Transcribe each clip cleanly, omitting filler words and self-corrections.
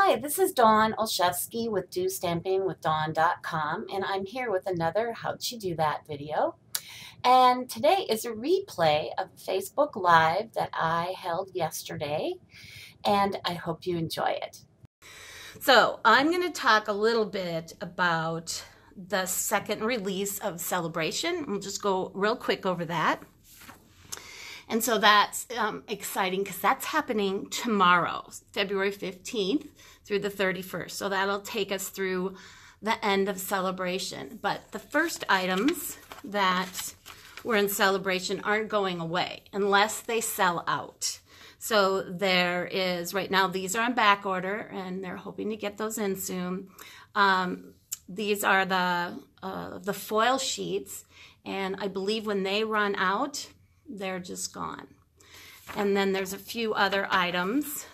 Hi, this is Dawn Olszewski with DOstamping with Dawn.com, and I'm here with another How'd You Do That video. And today is a replay of a Facebook Live that I held yesterday, and I hope you enjoy it. So I'm going to talk a little bit about the second release of Sale-a-Bration. We'll just go real quick over that. And so that's exciting because that's happening tomorrow, February 15th through the 31st. So that'll take us through the end of Sale-a-Bration. But the first items that were in Sale-a-Bration aren't going away unless they sell out. So there is, right now, these are on back order, and they're hoping to get those in soon. These are the foil sheets, and I believe when they run out, they're just gone. And then there's a few other items.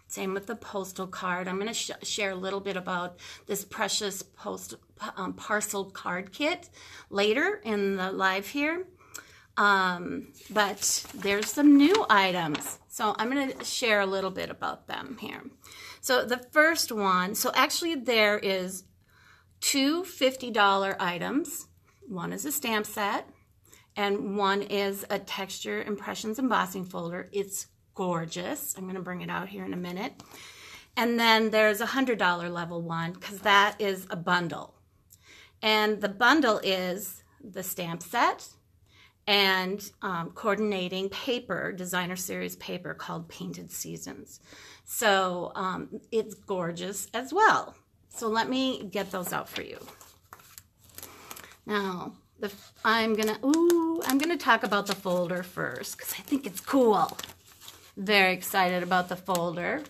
Same with the postal card. I'm going to share a little bit about this precious parcel card kit later in the live here. But there's some new items. So I'm going to share a little bit about them here. So the first one, so actually there is two $50 items. One is a stamp set, and one is a texture impressions embossing folder. It's gorgeous. I'm going to bring it out here in a minute. And then there's a $100 level one because that is a bundle. And the bundle is the stamp set and coordinating paper, designer series paper called Painted Seasons. So it's gorgeous as well. So let me get those out for you. Now, I'm gonna talk about the folder first because I think it's cool. Very excited about the folder.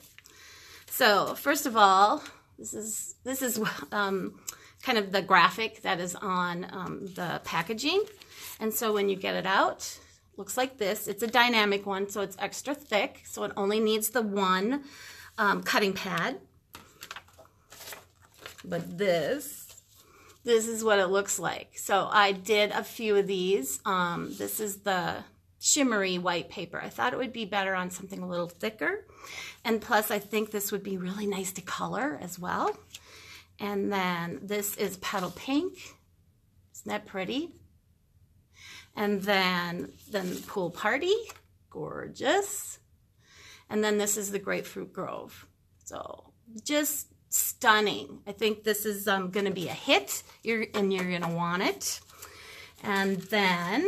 So first of all, this is kind of the graphic that is on the packaging. And so when you get it out, looks like this. It's a dynamic one, so it's extra thick. So it only needs the one cutting pad. But this is what it looks like. So I did a few of these. This is the shimmery white paper. I thought it would be better on something a little thicker. And plus, I think this would be really nice to color as well. And then this is petal pink. Isn't that pretty? And then Pool Party. Gorgeous. And then this is the Grapefruit Grove. So just stunning. I think this is going to be a hit, and you're going to want it. And then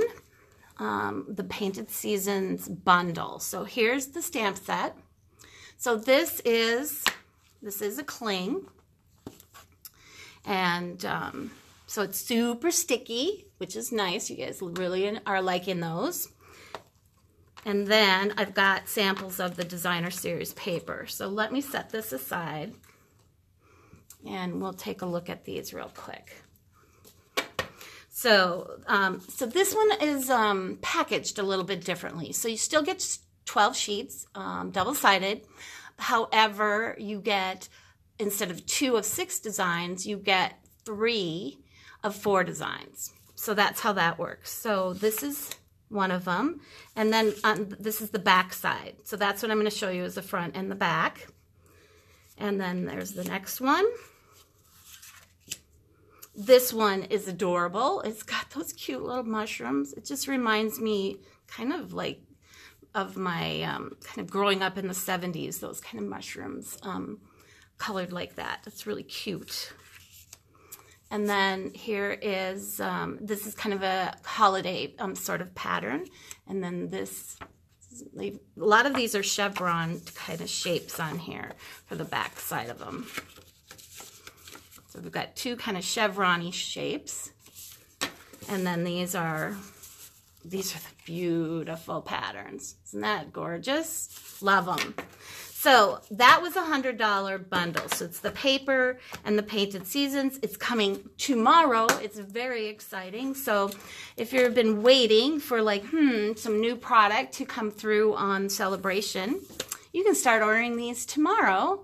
the Painted Seasons bundle. So here's the stamp set. So this is a cling, and so it's super sticky, which is nice. You guys really are liking those. And then I've got samples of the designer series paper. So let me set this aside. And we'll take a look at these real quick. So, so this one is packaged a little bit differently. So you still get 12 sheets, double-sided. However, you get, instead of 2 of 6 designs, you get 3 of 4 designs. So that's how that works. So this is one of them. And then this is the back side. So that's what I'm going to show you is the front and the back. And then there's the next one. This one is adorable. It's got those cute little mushrooms. It just reminds me kind of like of my kind of growing up in the 70s, those kind of mushrooms colored like that. It's really cute. And then here is, this is kind of a holiday sort of pattern. And then this, a lot of these are chevron kind of shapes on here for the back side of them. So we've got 2 kind of chevron-y shapes. And then these are the beautiful patterns. Isn't that gorgeous? Love them. So that was a $100 bundle. So it's the paper and the Painted Seasons. It's coming tomorrow. It's very exciting. So if you've been waiting for like, some new product to come through on Sale-a-Bration, you can start ordering these tomorrow,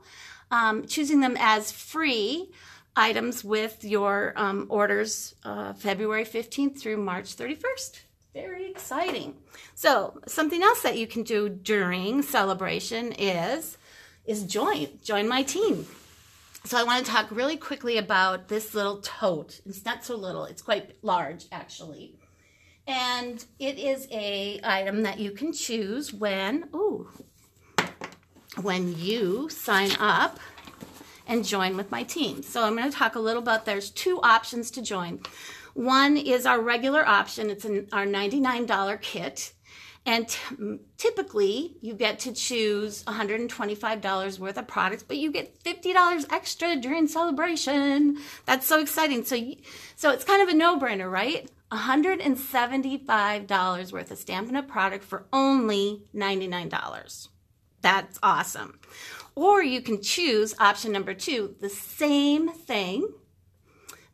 choosing them as free items with your orders February 15th through March 31st. Very exciting. So something else that you can do during Sale-a-Bration is is join my team. So I want to talk really quickly about this little tote. It's not so little, it's quite large actually. And it is a item that you can choose when you sign up and join with my team. So I'm going to talk a little about, there's two options to join. One is our regular option. It's our $99 kit. And typically you get to choose $125 worth of products, but you get $50 extra during Sale-a-Bration. That's so exciting. So it's kind of a no-brainer, right? $175 worth of Stampin' Up! Product for only $99. That's awesome. Or you can choose option number 2, the same thing,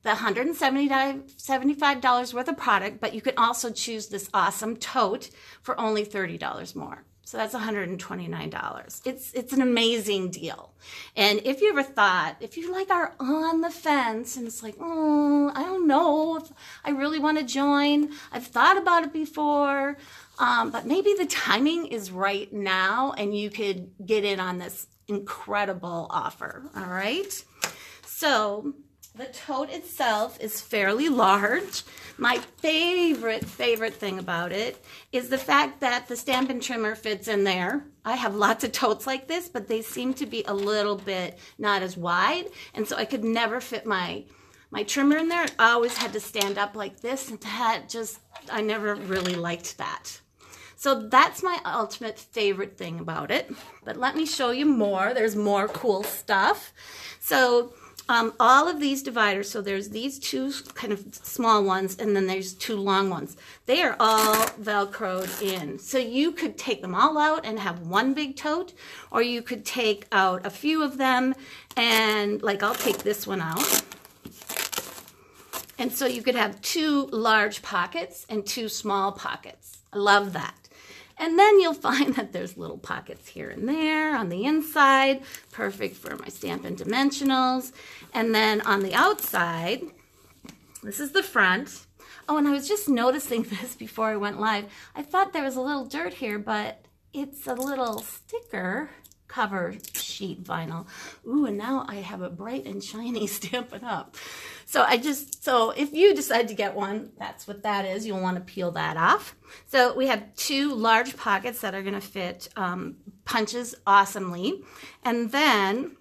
the $175 worth of product, but you can also choose this awesome tote for only $30 more. So that's $129. It's an amazing deal. And if you ever thought, if you like are on the fence and it's like, oh, I don't know if I really want to join. I've thought about it before, but maybe the timing is right now and you could get in on this incredible offer. All right. So the tote itself is fairly large. My favorite thing about it is the fact that the Stampin' Trimmer fits in there. I have lots of totes like this, but they seem to be a little bit not as wide, and so I could never fit my trimmer in there. I always had to stand up like this, and I never really liked that. So that's my ultimate favorite thing about it. But let me show you more. There's more cool stuff. So all of these dividers, so there's these two kind of small ones and then there's two long ones. They are all Velcroed in. So you could take them all out and have one big tote, or you could take out a few of them and like I'll take this one out. And so you could have 2 large pockets and 2 small pockets. I love that. And then you'll find that there's little pockets here and there on the inside, perfect for my Stampin' Dimensionals. And then on the outside, this is the front. Oh, and I was just noticing this before I went live. I thought there was a little dirt here, but it's a little sticker cover sheet vinyl. Ooh, and now I have a bright and shiny Stampin' Up! So if you decide to get one, that's what that is. You'll want to peel that off. So we have 2 large pockets that are going to fit punches awesomely. And then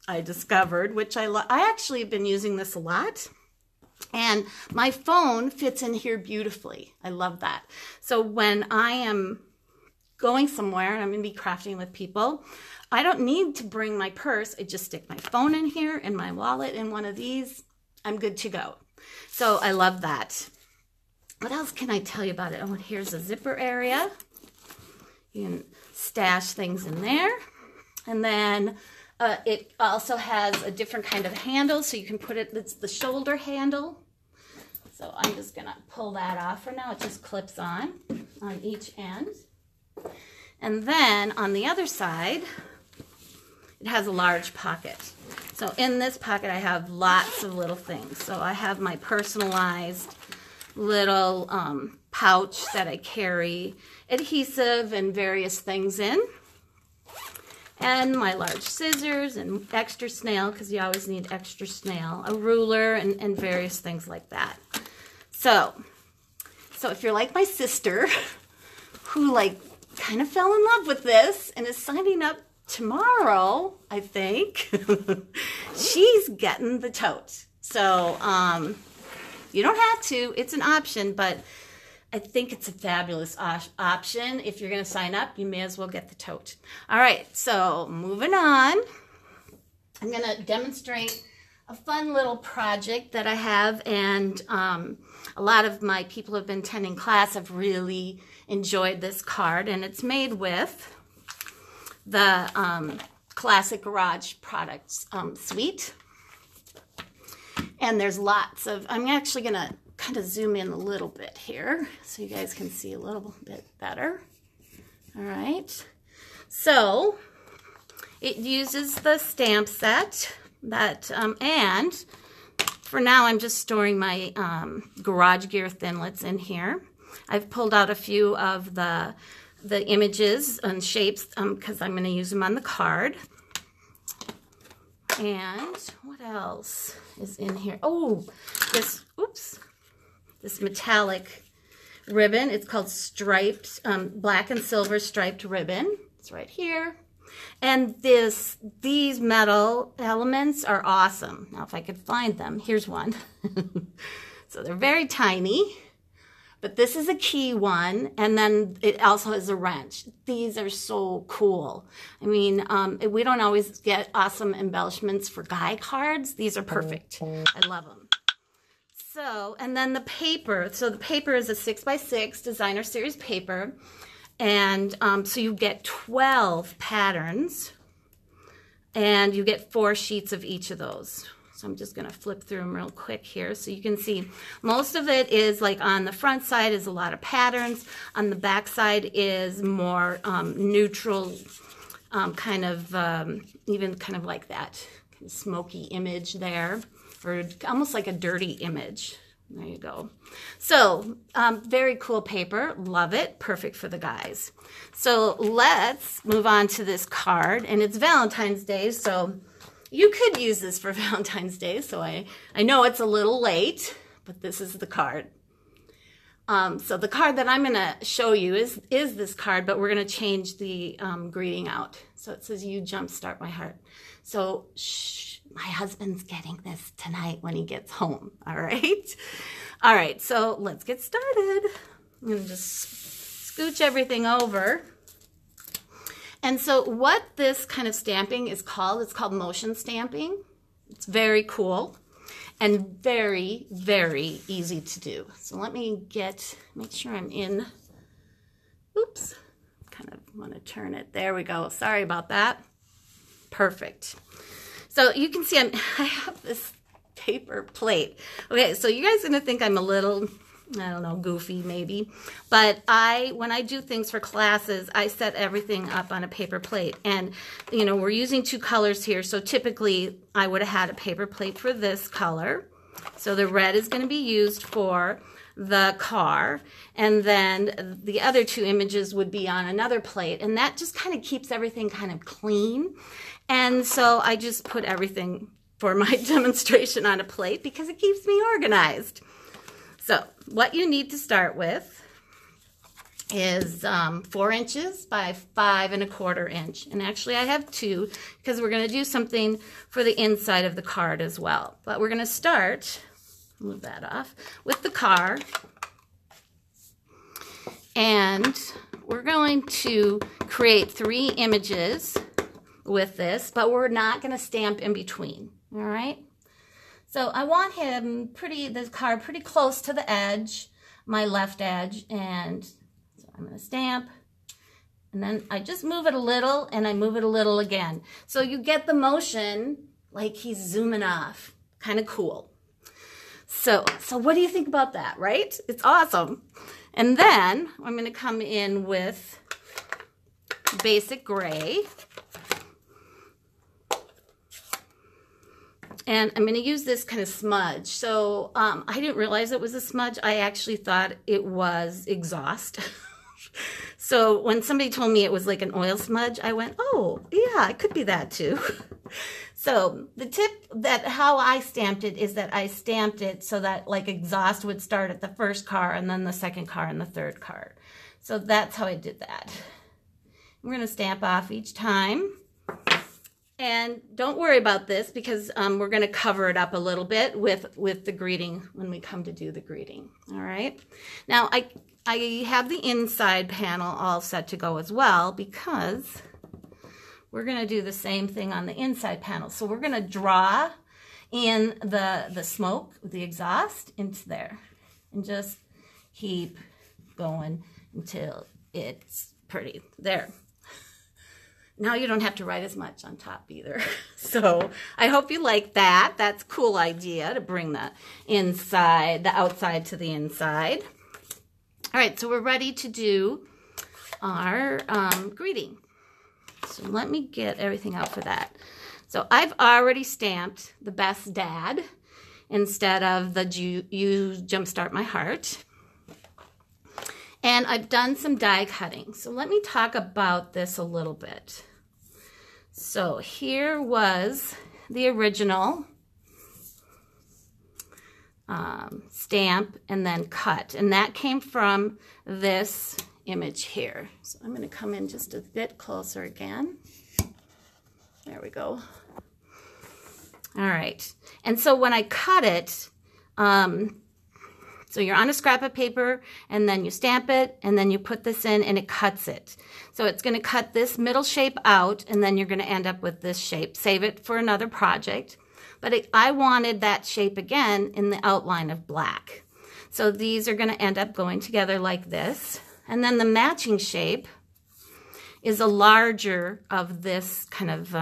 I discovered, which I actually have been using this a lot, and my phone fits in here beautifully. I love that. So when I am going somewhere and I'm going to be crafting with people, I don't need to bring my purse. I just stick my phone in here and my wallet in one of these. I'm good to go. So I love that. What else can I tell you about it? Oh, here's a zipper area. You can stash things in there. And then it also has a different kind of handle, so you can put it, it's the shoulder handle. So I'm just gonna pull that off for now. It just clips on each end. And then on the other side, it has a large pocket. So in this pocket, I have lots of little things. So I have my personalized little pouch that I carry adhesive and various things in. And my large scissors and extra snail, because you always need extra snail, a ruler, and various things like that. So if you're like my sister, who kind of fell in love with this and is signing up tomorrow, I think, she's getting the tote. So you don't have to, it's an option, but I think it's a fabulous option. If you're going to sign up, you may as well get the tote. All right, so moving on, I'm going to demonstrate a fun little project that I have, and a lot of my people who have been attending class have really enjoyed this card, and it's made with the Classic Garage Products suite. And there's lots of, I'm actually going to kind of zoom in a little bit here so you guys can see a little bit better. All right. So it uses the stamp set that, and for now I'm just storing my Garage Gear Thinlits in here. I've pulled out a few of the images and shapes because I'm going to use them on the card. And what else is in here? Oh, this, this metallic ribbon. It's called striped, black and silver striped ribbon. It's right here. And these metal elements are awesome. Now, if I could find them, here's one. So they're very tiny, but this is a key one. And then it also has a wrench. These are so cool. I mean, we don't always get awesome embellishments for guy cards. These are perfect. I love them. So, and then the paper. So the paper is a 6x6 designer series paper. And so you get 12 patterns, and you get 4 sheets of each of those. So I'm just going to flip through them real quick here so you can see most of it is like on the front side is a lot of patterns. On the back side is more neutral, kind of even kind of like that kind of smoky image there, or almost like a dirty image. There you go. So, very cool paper. Love it. Perfect for the guys. So let's move on to this card. And it's Valentine's Day, so you could use this for Valentine's Day. So I know it's a little late, but this is the card. So the card that I'm going to show you is this card, but we're going to change the greeting out. So it says, "You jumpstart my heart." So my husband's getting this tonight when he gets home. All right. All right. So let's get started. I'm going to just scooch everything over. And so what this kind of stamping is called, it's called motion stamping. It's very cool and very, very easy to do. So let me make sure I'm in. Oops. Kind of want to turn it. There we go. Sorry about that. Perfect. So you can see I have this paper plate. Okay, so you guys are going to think I'm a little, I don't know, goofy maybe. But when I do things for classes, I set everything up on a paper plate. And, you know, we're using 2 colors here. So typically I would have had a paper plate for this color. So the red is going to be used for the car. And then the other 2 images would be on another plate. And that just kind of keeps everything kind of clean. And so I just put everything for my demonstration on a plate because it keeps me organized. So what you need to start with is 4 inches by 5 1/4 inch. And actually I have 2 because we're going to do something for the inside of the card as well. But we're going to start, move that off, with the car. And we're going to create 3 images with this, but we're not going to stamp in between. All right. So I want him this card pretty close to the edge, my left edge, and so I'm going to stamp, and then I just move it a little, and I move it a little again. So you get the motion like he's zooming off. Kind of cool. So what do you think about that, right? It's awesome. And then I'm going to come in with basic gray. And I'm going to use this kind of smudge. So I didn't realize it was a smudge. I actually thought it was exhaust. So when somebody told me it was like an oil smudge, I went, oh, yeah, it could be that too. So the tip how I stamped it is that I stamped it so that like exhaust would start at the first car and then the second car and the third car. So that's how I did that. We're going to stamp off each time. And don't worry about this because we're going to cover it up a little bit with the greeting when we come to do the greeting. All right. Now, I have the inside panel all set to go as well because we're going to do the same thing on the inside panel. So we're going to draw in the smoke, the exhaust into there and just keep going until it's pretty. There. Now you don't have to write as much on top either. So I hope you like that. That's a cool idea to bring the outside to the inside. All right, so we're ready to do our greeting. So let me get everything out for that. So I've already stamped the best dad instead of the you jumpstart my heart. And I've done some die cutting. So let me talk about this a little bit. So here was the original stamp and then cut, and that came from this image here. So I'm going to come in just a bit closer again. There we go. All right, and so when I cut it, so you're on a scrap of paper, and then you stamp it, and then you put this in, and it cuts it. So it's going to cut this middle shape out, and then you're going to end up with this shape. Save it for another project. But I wanted that shape again in the outline of black. So these are going to end up going together like this. And then the matching shape is a larger of this kind of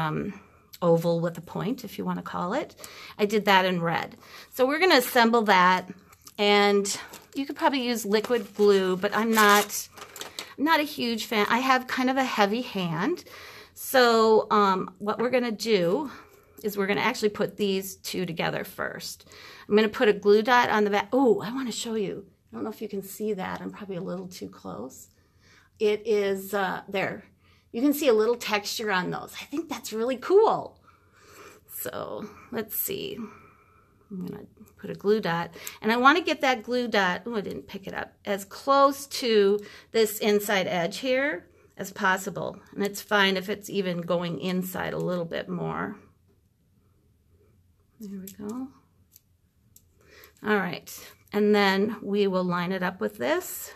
oval with a point, if you want to call it. I did that in red. So we're going to assemble that. And you could probably use liquid glue, but I'm not a huge fan. I have kind of a heavy hand. So what we're going to do is we're going to actually put these two together first. I'm going to put a glue dot on the back. Oh, I want to show you. I don't know if you can see that. I'm probably a little too close. It is there. You can see a little texture on those. I think that's really cool. So let's see. I'm going to put a glue dot, and I want to get that glue dot, oh, I didn't pick it up, as close to this inside edge here as possible. And it's fine if it's even going inside a little bit more. There we go. All right, and then we will line it up with this.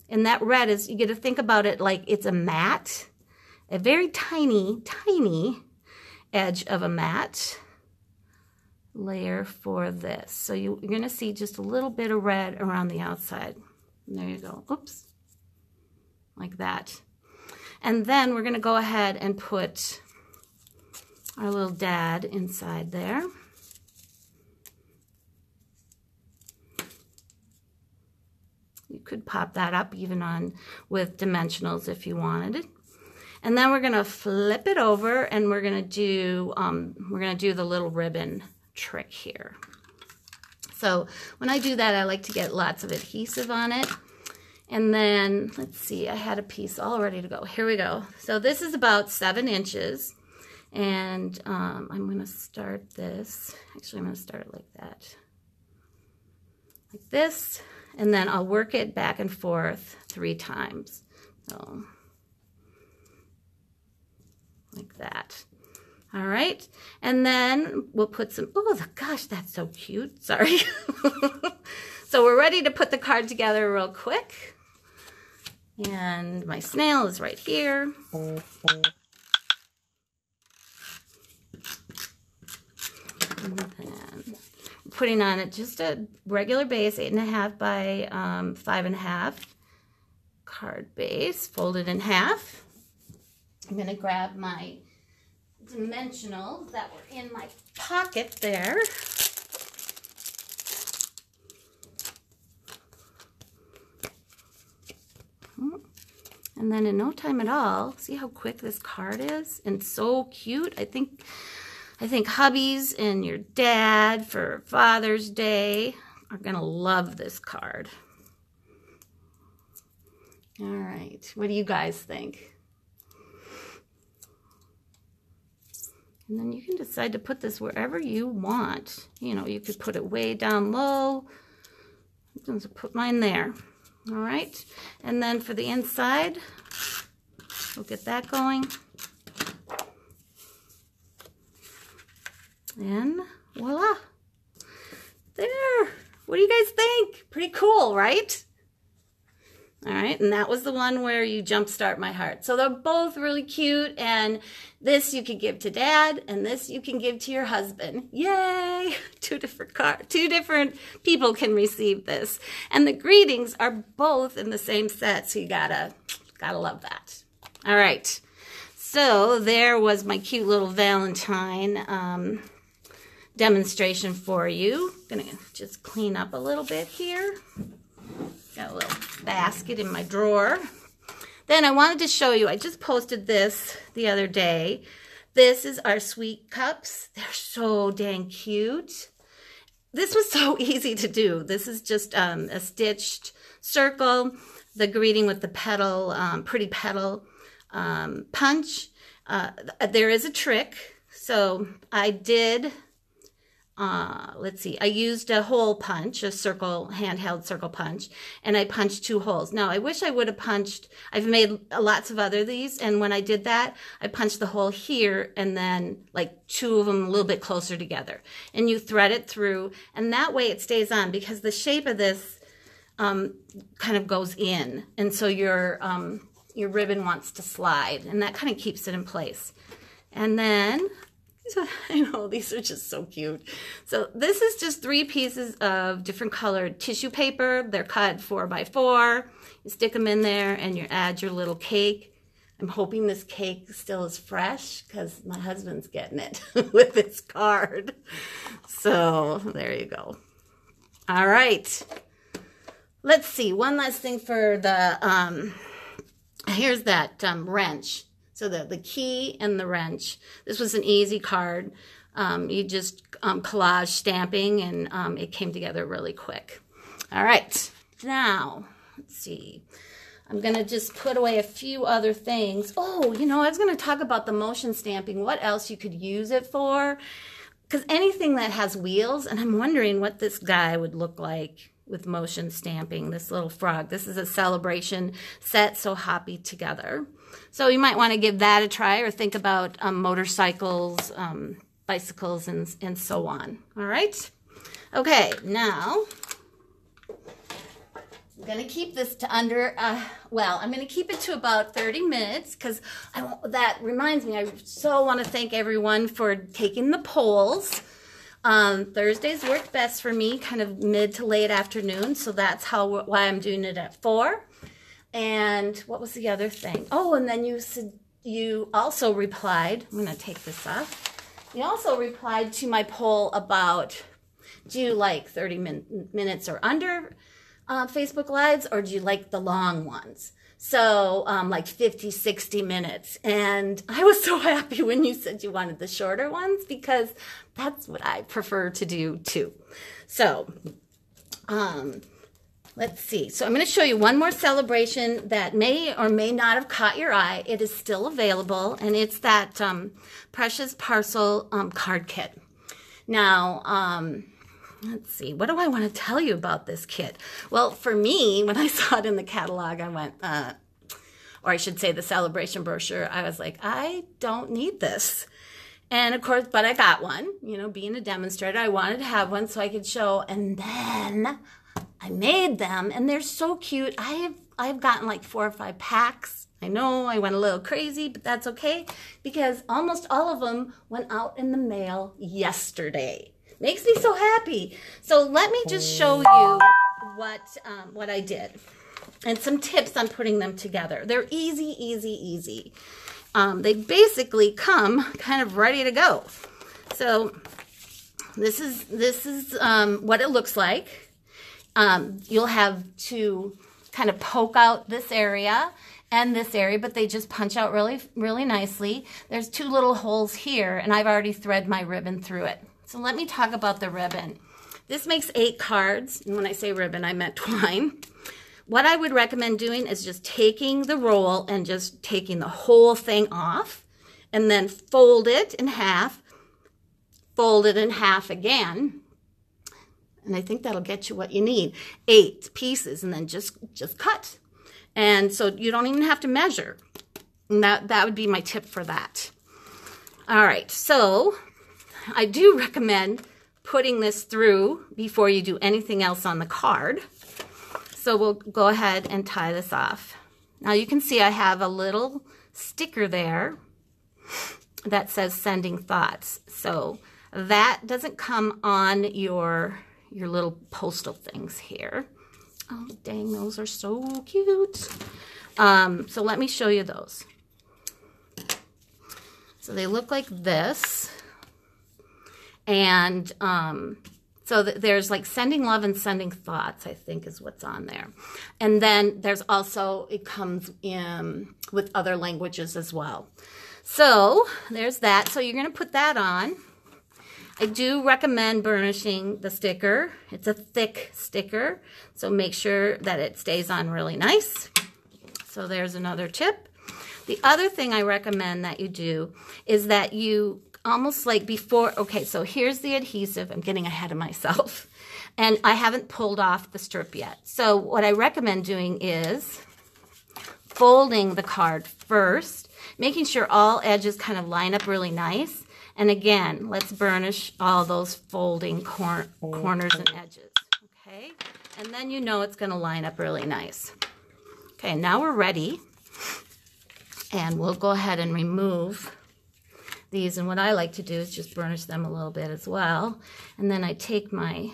And that red is, you get to think about it like it's a mat, a very tiny, tiny edge of a mat layer for this. So you're going to see just a little bit of red around the outside. And there you go. Oops. Like that. And then we're going to go ahead and put our little dad inside there. You could pop that up even on with dimensionals if you wanted it. And then we're going to flip it over, and we're going to do the little ribbon trick here. So when I do that, I like to get lots of adhesive on it. And then let's see, I had a piece all ready to go. Here we go. So this is about 7 inches, and I'm going to start this. Actually, I'm going to start it like that, like this, and then I'll work it back and forth 3 times. So like that. All right, and then we'll put some, oh gosh, that's so cute, sorry. So we're ready to put the card together real quick. And my snail is right here. And then putting on it just a regular base, 8.5 by 5.5 card base, folded in half. I'm gonna grab my dimensionals that were in my pocket there. And then in no time at all, see how quick this card is and so cute. I think hubbies and your dad for Father's Day are gonna love this card. All right, what do you guys think? And then you can decide to put this wherever you want. You know, you could put it way down low. I'm going to put mine there. All right. And then for the inside, we'll get that going. And voila. There. What do you guys think? Pretty cool, right? All right, and that was the one where you jumpstart my heart. So they're both really cute, and this you can give to Dad, and this you can give to your husband. Yay! Two different people can receive this, and the greetings are both in the same set. So you gotta love that. All right, so there was my cute little Valentine demonstration for you. I'm gonna just clean up a little bit here. Got a little basket in my drawer. Then I wanted to show you, I just posted this the other day. This is our sweet cups. They're so dang cute. This was so easy to do. This is just a stitched circle, the greeting with the petal, pretty petal punch. There is a trick. So I did, let's see, I used a hole punch, a circle, handheld circle punch, and I punched 2 holes. Now, I wish I would have punched, I've made lots of other these, and when I did that, I punched the hole here and then like 2 of them a little bit closer together. And you thread it through, and that way it stays on because the shape of this kind of goes in, and so your ribbon wants to slide, and that kind of keeps it in place. And then, I know, these are just so cute. So this is just 3 pieces of different colored tissue paper. They're cut 4 by 4. You stick them in there and you add your little cake. I'm hoping this cake still is fresh because my husband's getting it with his card. So there you go. All right. Let's see. One last thing for the, here's that wrench. So the key and the wrench. This was an easy card. You just collage stamping, and it came together really quick. All right, now let's see. I'm gonna just put away a few other things. Oh, you know, I was gonna talk about the motion stamping. What else you could use it for? Because anything that has wheels, and I'm wondering what this guy would look like with motion stamping. This little frog. This is a Sale-a-Bration set, so happy together. So you might want to give that a try, or think about motorcycles, bicycles, and so on. All right? Okay, now I'm going to keep this to under, well, I'm going to keep it to about 30 minutes because that reminds me, I so want to thank everyone for taking the polls. Thursdays work best for me, kind of mid to late afternoon, so that's why I'm doing it at 4. And what was the other thing? Oh, and then you also replied, I'm going to take this off. You also replied to my poll about, do you like 30 minutes or under Facebook Lives, or do you like the long ones? So like 50, 60 minutes. And I was so happy when you said you wanted the shorter ones, because that's what I prefer to do too. So let's see. So I'm going to show you one more Sale-a-Bration that may or may not have caught your eye. It is still available, and it's that Precious Parcel card kit. Now, let's see. What do I want to tell you about this kit? Well, for me, when I saw it in the catalog, I went, or I should say the Sale-a-Bration brochure, I was like, I don't need this. And of course, but I got one. You know, being a demonstrator, I wanted to have one so I could show, and then I made them, and they're so cute. I've gotten like 4 or 5 packs. I know I went a little crazy, but that's okay, because almost all of them went out in the mail yesterday. Makes me so happy. So let me just show you what I did, and some tips on putting them together. They're easy, easy, easy. They basically come kind of ready to go. So this is what it looks like. You'll have to kind of poke out this area and this area, but they just punch out really, really nicely. There's 2 little holes here, and I've already threaded my ribbon through it. So let me talk about the ribbon. This makes 8 cards, and when I say ribbon, I meant twine. What I would recommend doing is just taking the roll and just taking the whole thing off, and then fold it in half, fold it in half again, and I think that'll get you what you need. 8 pieces, and then just cut. And so you don't even have to measure. And that would be my tip for that. All right, so I do recommend putting this through before you do anything else on the card. So we'll go ahead and tie this off. Now you can see I have a little sticker there that says sending thoughts. So that doesn't come on your little postal things here. Oh, dang, those are so cute. So let me show you those. So they look like this. And so there's like sending love and sending thoughts, I think is what's on there. And then there's also, it comes in with other languages as well. So there's that. So you're going to put that on. I do recommend burnishing the sticker. It's a thick sticker, so make sure that it stays on really nice. So there's another tip. The other thing I recommend that you do is that you almost like before. Okay, so here's the adhesive. I'm getting ahead of myself. And I haven't pulled off the strip yet. So what I recommend doing is folding the card first, making sure all edges kind of line up really nice. And again, let's burnish all those folding corners and edges, okay? And then you know it's gonna line up really nice. Okay, now we're ready. And we'll go ahead and remove these. And what I like to do is just burnish them a little bit as well. And then I take my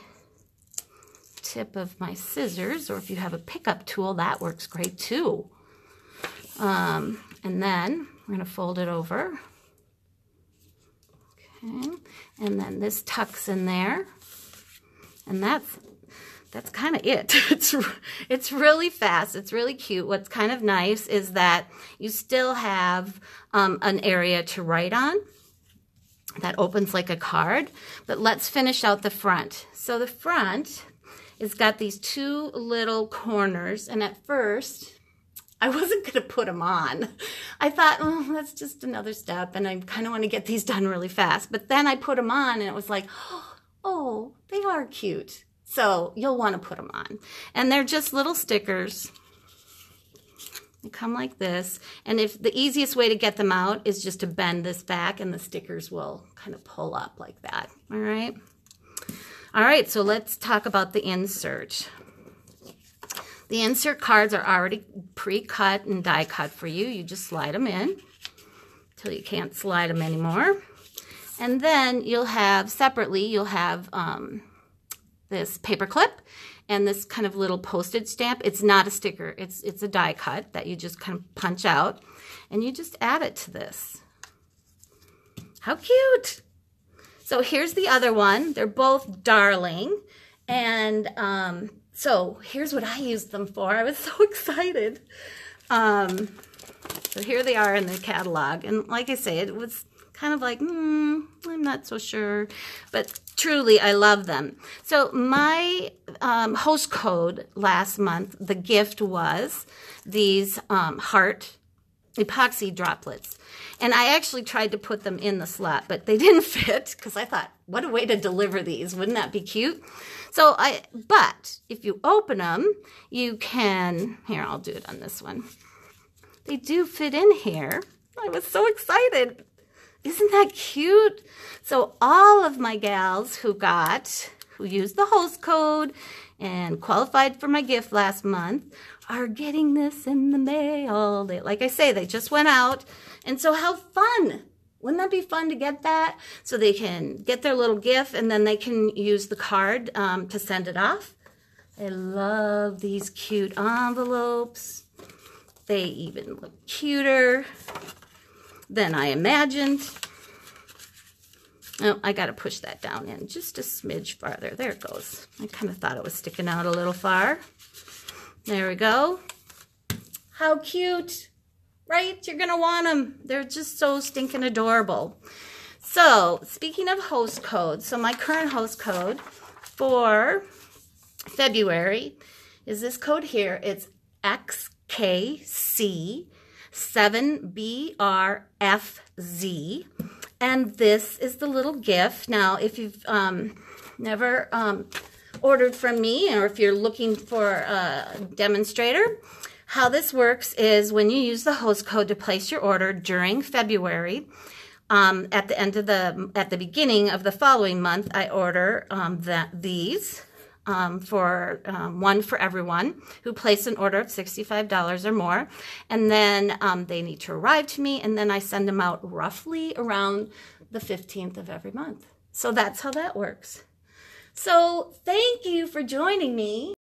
tip of my scissors, or if you have a pickup tool, that works great too. And then we're going to fold it over. Okay, and then this tucks in there, and that's kind of it. It's really fast. It's really cute. What's kind of nice is that you still have an area to write on that opens like a card. But let's finish out the front. So the front is got these two little corners, and at first I wasn't going to put them on. I thought, oh, that's just another step, and I kind of want to get these done really fast. But then I put them on, and it was like, oh, they are cute. So you'll want to put them on. And they're just little stickers. They come like this. And if the easiest way to get them out is just to bend this back, and the stickers will kind of pull up like that. All right. All right, so let's talk about the insert. The insert cards are already pre-cut and die cut for you. You just slide them in until you can't slide them anymore. And then you'll have, separately, you'll have this paper clip and this kind of little postage stamp. It's not a sticker. It's a die cut that you just kind of punch out. And you just add it to this. How cute! So here's the other one. They're both darling. And so here's what I used them for. I was so excited. So here they are in the catalog. And like I say, it was kind of like, I'm not so sure. But truly, I love them. So my host code last month, the gift was these heart epoxy droplets. And I actually tried to put them in the slot, but they didn't fit because I thought, what a way to deliver these. Wouldn't that be cute? So but if you open them, you can, here, I'll do it on this one. They do fit in here. I was so excited. Isn't that cute? So all of my gals who used the host code and qualified for my gift last month are getting this in the mail. Like I say, they just went out. And so how fun. Wouldn't that be fun to get that? So they can get their little gift and then they can use the card to send it off. I love these cute envelopes. They even look cuter than I imagined. Oh, I got to push that down in just a smidge farther. There it goes. I kind of thought it was sticking out a little far. There we go. How cute, right? You're going to want them. They're just so stinking adorable. So, speaking of host codes, so my current host code for February is this code here. It's XKC7BRFZ. And this is the little gift. Now, if you've never ordered from me, or if you're looking for a demonstrator, how this works is when you use the host code to place your order during February, at the beginning of the following month, I order these for one for everyone who placed an order of $65 or more, and then they need to arrive to me, and then I send them out roughly around the 15th of every month. So that's how that works. So thank you for joining me.